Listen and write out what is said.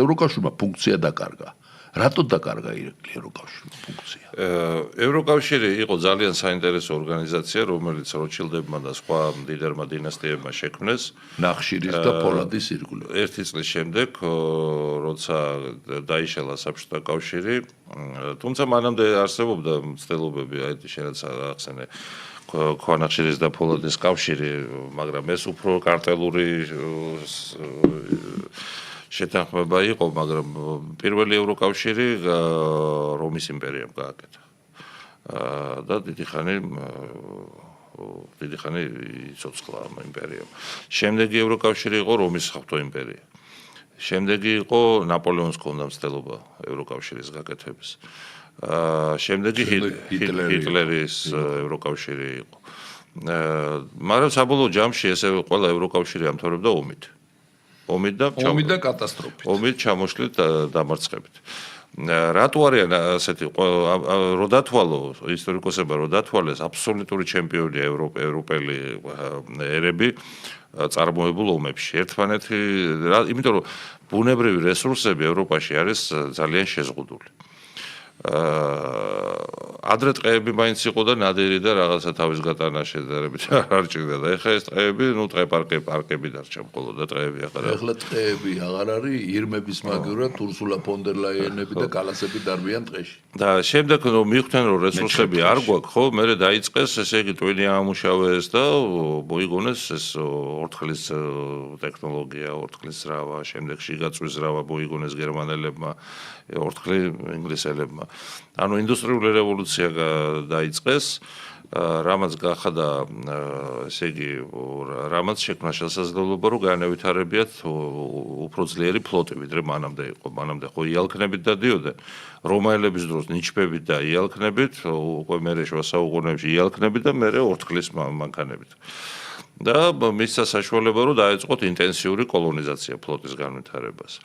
ევროკავშირმა ფუნქცია დაკარგა. რატო დაკარგა ევროკავშირმა ფუნქცია? ევროკავშირი იყო ძალიან საინტერესო ორგანიზაცია, რომელიც როჩილდებმა და სხვა მდიდარმა დინასტიებმა შექმნეს. ნახშირის და ფოლადის ირგვლივ. ერთი წლის შემდეგ, როცა დაიშალა საბჭოთა კავშირი, თუმცა მანამდე არსებობდა მცდელობები, აი შენაც ახსენე ქვანახშირის და ფოლადის კავშირი, მაგრამ ეს უფრო კარტელური შეთანხმება იყო, მაგრამ პირველი ევროკავშირი რომის იმპერიამ გააკეთა. და დიდი ხანი იცოცხლა ამ იმპერიამ. შემდეგი ევროკავშირი იყო რომის საღვთო იმპერია. შემდეგი იყო ნაპოლეონის ჰქონდა მცდელობა ევროკავშირის გაკეთების. შემდეგი ჰიტლერის ევროკავშირი იყო. მაგრამ საბოლოო ჯამში ესე ყველა ევროკავშირი ამთავრებდა ომით. ომით და კატასტროფით. ომით ჩამოშლით დამარცხებით. რატო არიან ასეთი რო დათვალო ისტორიკოსებმა რო დათვალეს აბსოლუტური ჩემპიონი ევროპელი ერები წარმოებულ ომებში. ერთმანეთი, იმიტომ რომ ბუნებრივი რესურსები ევროპაში არის ძალიან შეზღუდული. ადრე ტყეები მაინც იყო და ნადირი და რაღაცა თავის გატანა შედარებით არ ჭირდა და ეხლა ეს ტყეები, პარკები დარჩა მხოლოდ და ტყეები აღარ არის. ეხლა ტყეები აღარ არის, ირმების მაგივრად ურსულა ფონ დერ ლაიენები და კალასები დარბიან ტყეში. და შემდეგ რომ მივხვდნენ რომ რესურსები არ გვაქვს, ხო, მერე დაიწყეს ესე იგი ტვინი ამუშავეს და მოიგონეს ეს ორთქლის ტექნოლოგია, ორთქლის ზრავა, შემდეგში გაწვის ზრავა მოიგონეს გერმანელებმა, ორთქლი ინგლისელებმა. ანუ ინდუსტრიული რევოლუცია დაიწყეს, რამაც გახადა, ესე იგი, რამაც შექმნა შესაძლებლობა, რომ განევითარებიათ უფრო ძლიერი ფლოტი, ვიდრე მანამდე იყო. მანამდე ხო იალქნებით დადიოდნენ. რომაელების დროს ნიჩბებით და იალქნებით, უკვე მერე შუა საუკუნეებში იალქნებით და მერე ორთქლის მანქანებით. და მისცა საშუალება, რომ დაეწყოთ ინტენსიური კოლონიზაცია ფლოტის განვითარებას.